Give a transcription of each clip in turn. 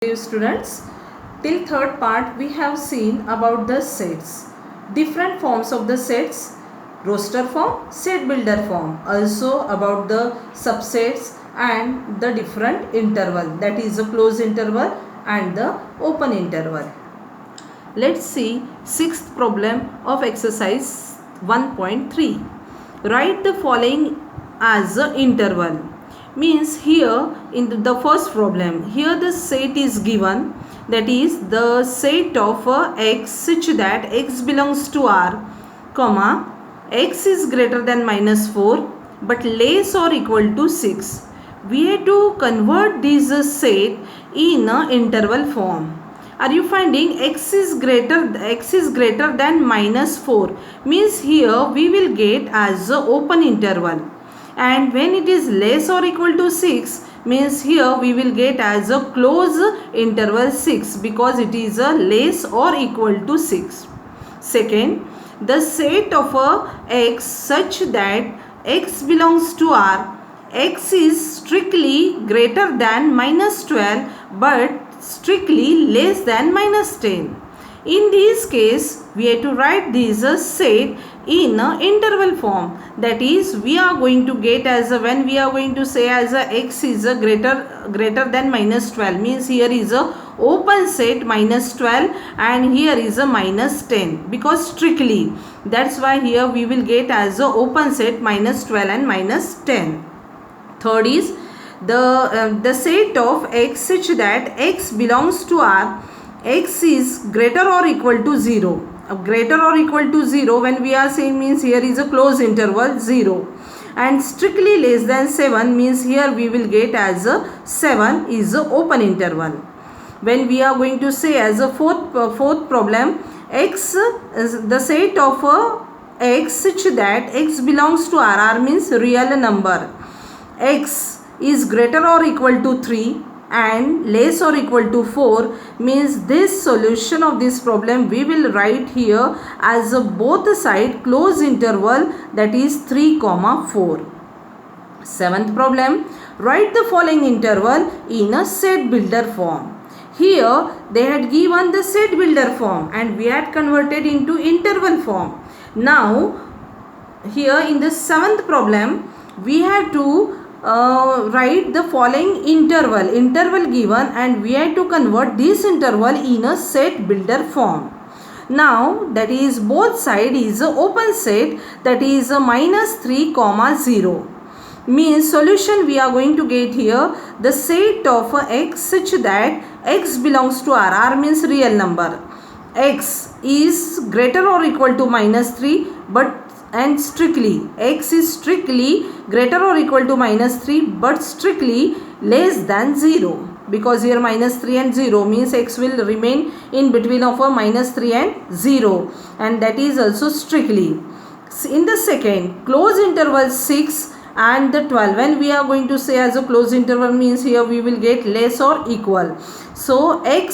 Dear students, till third part we have seen about the sets, different forms of the sets, roster form, set builder form, also about the subsets and the different interval, that is a closed interval and the open interval. Let's see sixth problem of exercise 1.3. Write the following as an interval. Means here in the first problem, here the set is given, that is the set of x such that x belongs to R, comma, x is greater than -4 but less or equal to 6. We have to convert this set in interval form. Are you finding x is greater than -4 means here we will get as a open interval, and when it is less or equal to 6 means here we will get as a closed interval 6 because it is a less or equal to 6. Second, the set of x such that x belongs to R, x is strictly greater than -12 but strictly less than -10. In this case, we have to write this set in interval form. That is, we are going to get as when we are going to say as x is greater than -12 means here is a open set -12 and here is a -10 because strictly. That's why here we will get as a open set -12 and -10. Third is the set of x such that x belongs to R, x is greater or equal to 0. Greater or equal to 0 when we are saying means here is a closed interval 0, and strictly less than 7 means here we will get as a 7 is a open interval. When we are going to say as a fourth problem, x is the set of x such that x belongs to R means real number, x is greater or equal to 3 and less or equal to 4 means this solution of this problem we will write here as a both side closed interval, that is 3, 4. Seventh problem, write the following interval in a set builder form. Here they had given the set builder form and we had converted into interval form. Now here in the seventh problem we have to write the following interval given and we have to convert this interval in a set builder form. Now that is both side is a open set, that is a -3, 0 means solution we are going to get here the set of x such that x belongs to R means real number, x is greater or equal to -3 but and strictly x is strictly greater or equal to -3 but strictly less than 0 because here -3 and 0 means x will remain in between of a -3 and 0, and that is also strictly. In the second closed interval 6 and the 12, when we are going to say as a closed interval means here we will get less or equal. So x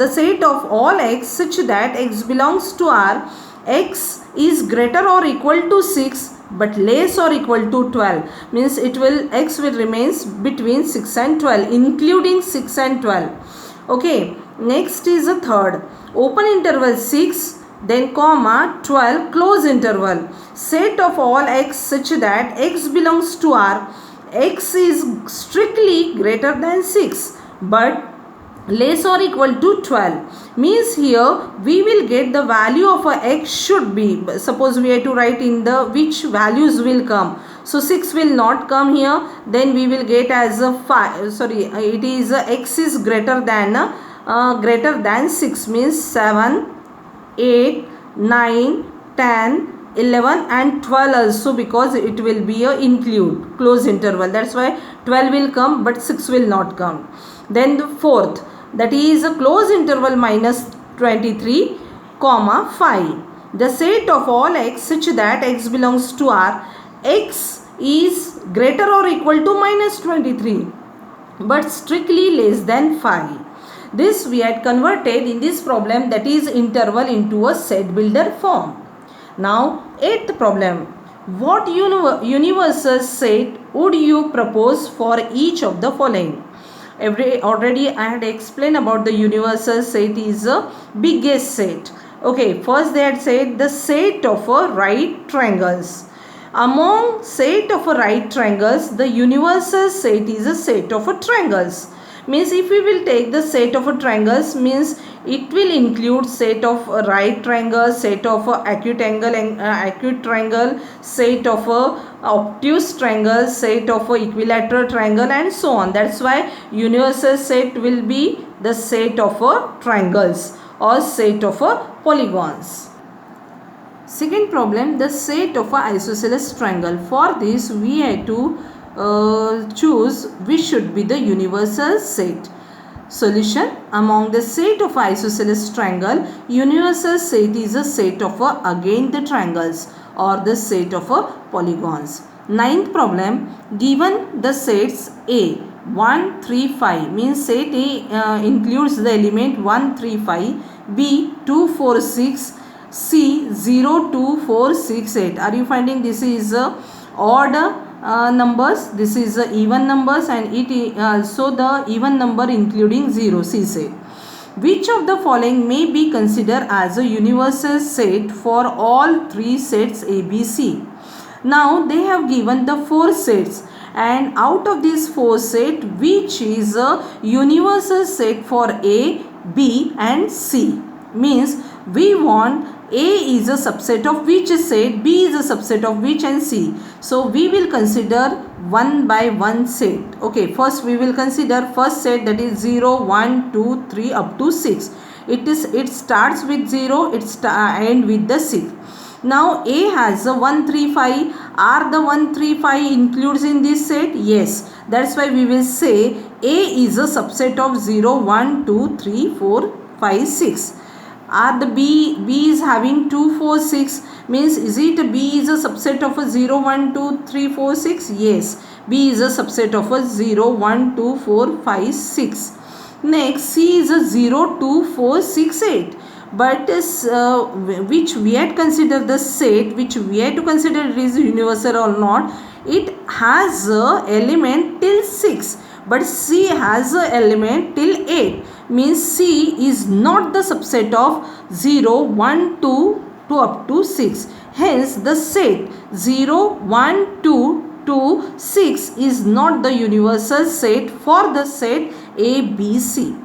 the set of all x such that x belongs to R, x is greater or equal to 6 but less or equal to 12 means x will remains between 6 and 12 including 6 and 12. Okay, next is a third open interval 6 then comma 12 close interval, set of all x such that x belongs to R, x is strictly greater than 6 but less or equal to 12 means here we will get the value of a x should be, suppose we have to write in the which values will come, so 6 will not come here, then we will get as a 5, sorry it is x is greater than 6 means 7, 8, 9, 10, 11 and 12 also because it will be a include close interval, that's why 12 will come but 6 will not come. Then the fourth, that is a close interval -23, 5, the set of all x such that x belongs to R, x is greater or equal to -23 but strictly less than 5. This we had converted in this problem, that is interval, into a set builder form. Now eighth problem, what universal set would you propose for each of the following? Already I had explained about the universal set is a biggest set. Okay, first they had said the set of a right triangles. Among set of a right triangles, the universal set is a set of a triangles. Means if we will take the set of a triangles, means it will include set of a right triangle, set of a acute angle and acute triangle, set of a obtuse triangle, set of a equilateral triangle, and so on. That's why universal set will be the set of a triangles or set of a polygons. Second problem, the set of a isosceles triangle. For this we have to choose which should be the universal set. Solution: among the set of isosceles triangle, universal set is a set of again the triangles or the set of polygons. Ninth problem, given the sets A 1, 3, 5, means set A includes the element 1, 3, 5, B 2, 4, 6, C 0, 2, 4, 6, 8. Are you finding this is odd numbers? This is even numbers, and it also the even number including 0, C set. Which of the following may be considered as a universal set for all three sets A, B, C? Now they have given the 4 sets, and out of these 4 sets, which is a universal set for A, B and C? Means we want A is a subset of which set, B is a subset of which, and C. So we will consider one by one set. Okay, first we will consider first set, that is 0, 1, 2, 3 up to 6. It starts with 0, it end with the 6. Now A has a 1, 3, 5. Are the 1, 3, 5 includes in this set? Yes. That's why we will say A is a subset of 0, 1, 2, 3, 4, 5, 6. Are the B is having 2, 4, 6, means is it B is a subset of a 0, 1, 2, 3, 4, 6? Yes, B is a subset of a 0, 1, 2, 4, 5, 6. Next, C is a 0, 2, 4, 6, 8. But which we had considered the set, which we had to consider it is universal or not, it has a element till 6. But C has a element till 8. Means C is not the subset of 0, 1, 2 to up to 6. Hence the set 0, 1, 2 to 6 is not the universal set for the set A, B, C.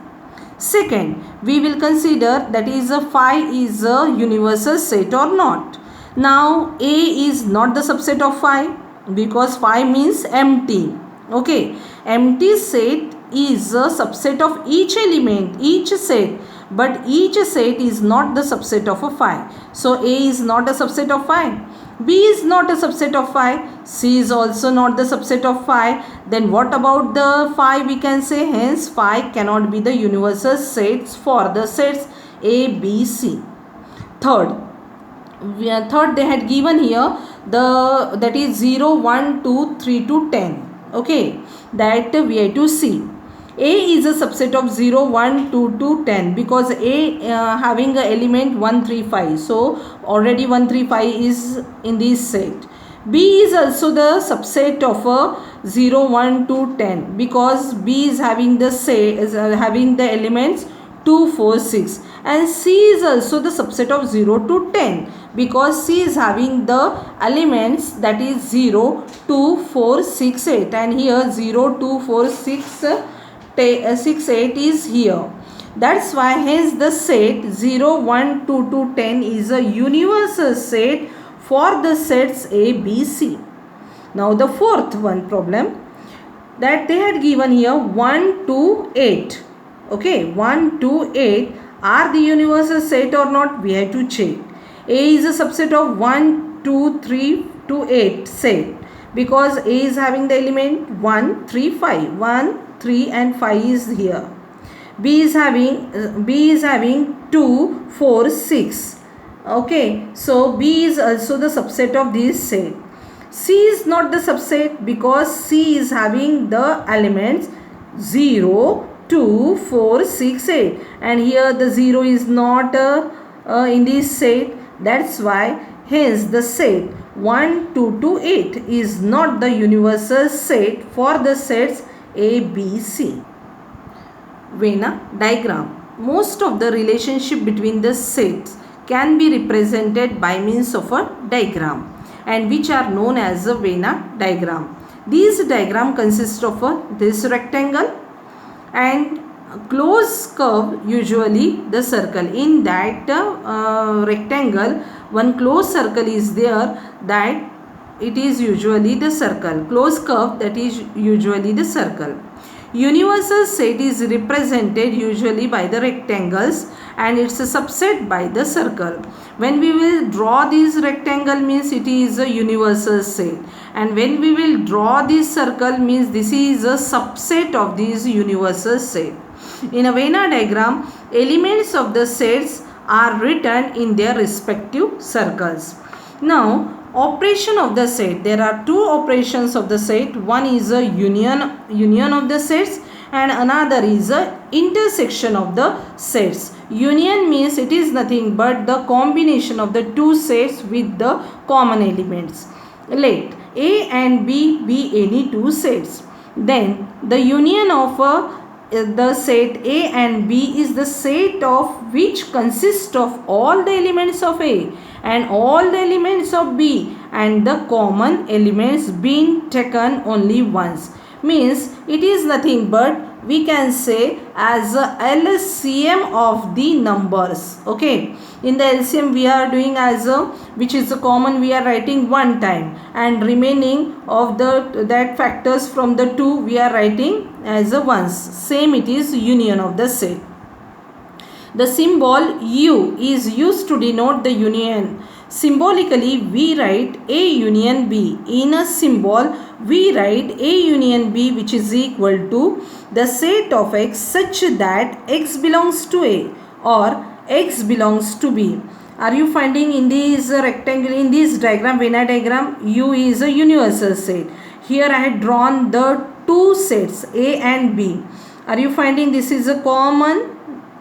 Second, we will consider that is a phi is a universal set or not. Now A is not the subset of phi because phi means empty. Okay, empty set is a subset of each element, each set, but each set is not the subset of a phi. So A is not a subset of phi, B is not a subset of phi, C is also not the subset of phi. Then what about the phi? We can say hence phi cannot be the universal sets for the sets A, B, C. Third they had given here that is 0, 1, 2, 3 to 10. Okay, that we have to see. A is a subset of 0, 1, 2 to 10 because A having a element 1, 3, 5. So already 1, 3, 5 is in this set. B is also the subset of a 0, 1 to 10 because B is having the having the elements 2, 4, 6, and C is also the subset of 0 to 10 because C is having the elements that is 0, 2, 4, 6, 8, and here 0, 2, 4, 6, 8 is here. That's why hence the set 0, 1, 2 to 10 is a universal set for the sets A, B, C. Now the fourth one problem that they had given here 1 to 8. Okay, 1 to 8 are the universal set or not? We have to check. A is a subset of 1, 2, 3 to 8 set because A is having the element 1, 3, 5. 1, 3 and 5 is here. B is having 2, 4, 6. Okay, so B is also the subset of this set. C is not the subset because C is having the elements 0, 2, 4, 6, 8, and here the 0 is not in this set. That's why hence the set 1, 2 to 8 is not the universal set for the sets A, B, C. Venn diagram. Most of the relationship between the sets can be represented by means of a diagram, and which are known as a Venn diagram. These diagram consist of this rectangle and close curve, usually the circle. In that rectangle, one closed circle is there, that it is usually the circle. Closed curve, that is usually the circle. Universal set is represented usually by the rectangles and it's a subset by the circle. When we will draw this rectangle means it is a universal set, and when we will draw this circle means this is a subset of this universal set. In a Venn diagram, elements of the sets are written in their respective circles. Now, operation of the set. There are two operations of the set. One is a union of the sets, and another is a intersection of the sets. Union means it is nothing but the combination of the two sets with the common elements. Let A and B be any two sets. Then the union of the set A and B is the set of which consists of all the elements of A and all the elements of B, and the common elements being taken only once. Means it is nothing but we can say as a LCM of the numbers. Okay, in the LCM we are doing as a, which is a common, we are writing one time, and remaining of the that factors from the two we are writing as a once. Same it is union of the set. The symbol U is used to denote the union. Symbolically, we write A union B. In a symbol, we write A union B, which is equal to the set of X such that X belongs to A or X belongs to B. Are you finding in this rectangle, in this diagram, Venn diagram, U is a universal set. Here I had drawn the two sets A and B. Are you finding this is a common?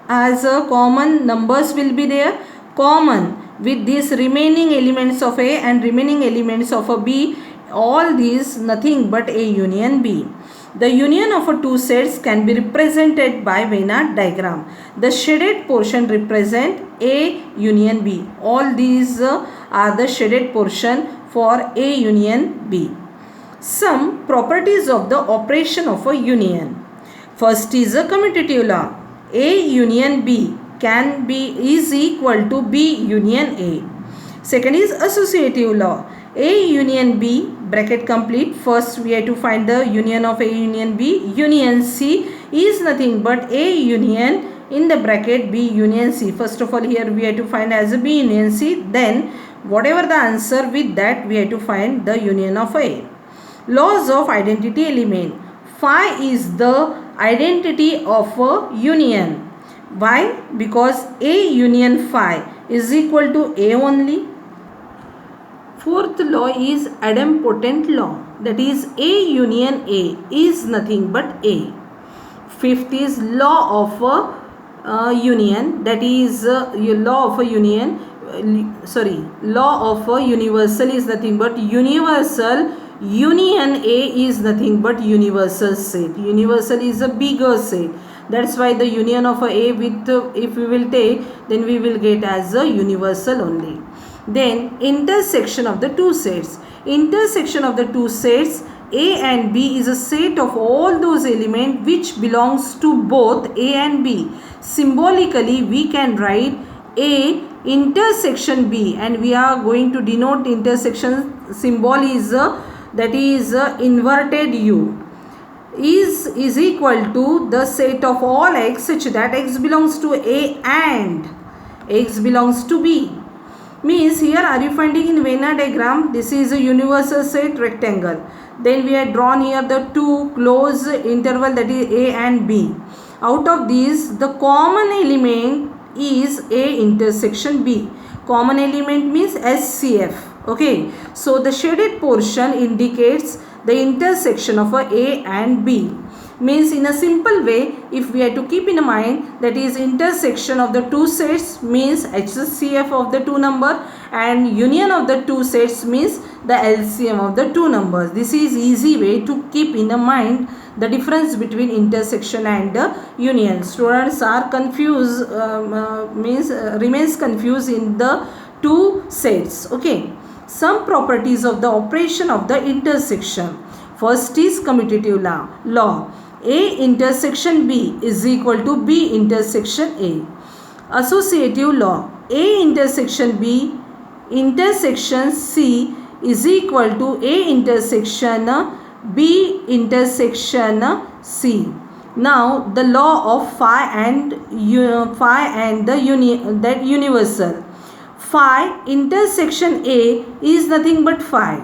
As a common numbers will be there, common with these remaining elements of A and remaining elements of a B, all these nothing but A union B. The union of a two sets can be represented by Venn diagram. The shaded portion represent A union B. All these are the shaded portion for A union B. Some properties of the operation of a union. First is a commutative law. A union B can be is equal to B union A. Second is associative law. A union B, bracket complete. First we have to find the union of A union B. Union C is nothing but A union in the bracket B union C. First of all, here we have to find as a B union C. Then whatever the answer, with that we have to find the union of A. Laws of identity element. Phi is the identity of a union. Why? Because A union phi is equal to A only. Fourth law is idempotent law. That is A union A is nothing but A. Fifth is law of a union. That is law of a union. Law of a universal is nothing but universal. Union A is nothing but universal set. Universal is a bigger set. That's why the union of A with, if we will take, then we will get as a universal only. Then intersection of the two sets. Intersection of the two sets A and B is a set of all those elements which belongs to both A and B. Symbolically, we can write A intersection B, and we are going to denote intersection symbol is that is inverted U. Is equal to the set of all X such that X belongs to A and X belongs to B. Means here, are you finding in Venn diagram, this is a universal set rectangle. Then we have drawn here the two closed interval, that is A and B. Out of these, the common element is A intersection B. Common element means SCF. Okay, so the shaded portion indicates the intersection of A and B. Means in a simple way, if we are to keep in mind, that is intersection of the two sets means HCF of the two number, and union of the two sets means the LCM of the two numbers. This is easy way to keep in mind the difference between intersection and union. Students are confused, remains confused in the two sets. Okay. Some properties of the operation of the intersection. First is commutative law. A intersection B is equal to B intersection A. Associative law. A intersection B intersection C is equal to A intersection B intersection C. Now the law of phi and the universal. Phi intersection A is nothing but phi,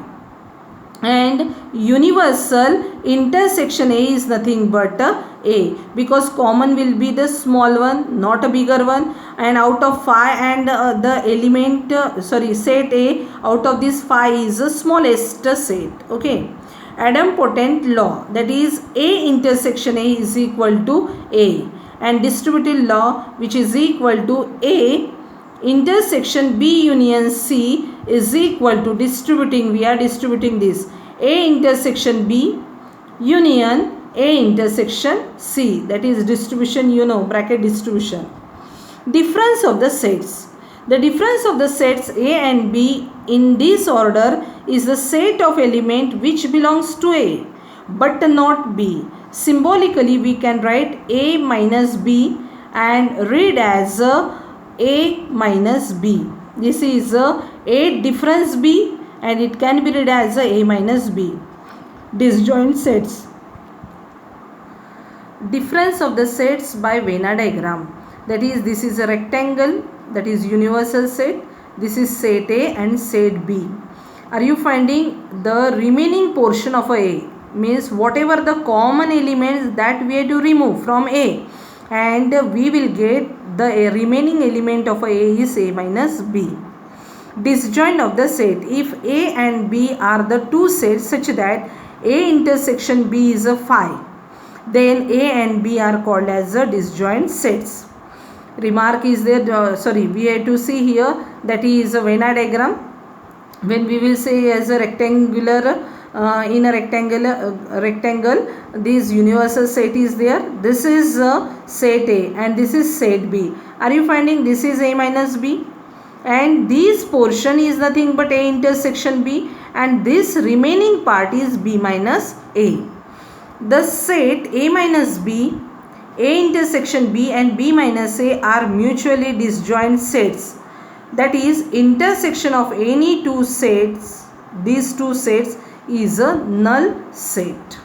and universal intersection A is nothing but A, because common will be the small one, not a bigger one, and out of phi and the element set A, out of this phi is the smallest set. Okay. Idempotent law, that is A intersection A is equal to A, and distributive law, which is equal to A intersection B union C is equal to we are distributing this A intersection B union A intersection C, that is distribution, bracket distribution. Difference of the sets. The difference of the sets A and B in this order is the set of element which belongs to A but not B. Symbolically we can write A minus B and read as A minus B. This is A difference B and it can be read as A minus B. Disjoint sets. Difference of the sets by Venn diagram. That is, this is a rectangle, that is universal set. This is set A and set B. Are you finding the remaining portion of A? Means whatever the common elements that we have to remove from A, and we will get the remaining element of A is A minus B. Disjoint of the set. If A and B are the two sets such that A intersection B is a phi, then A and B are called as the disjoint sets. Remark is there, we have to see here, that is a Venn diagram. When we will say as a rectangular, in a rectangle, this universal set is there. This is set A and this is set B. Are you finding this is A minus B? And this portion is nothing but A intersection B, and this remaining part is B minus A. The set A minus B, A intersection B and B minus A are mutually disjoint sets. That is, intersection of any two sets, these two sets is a null set.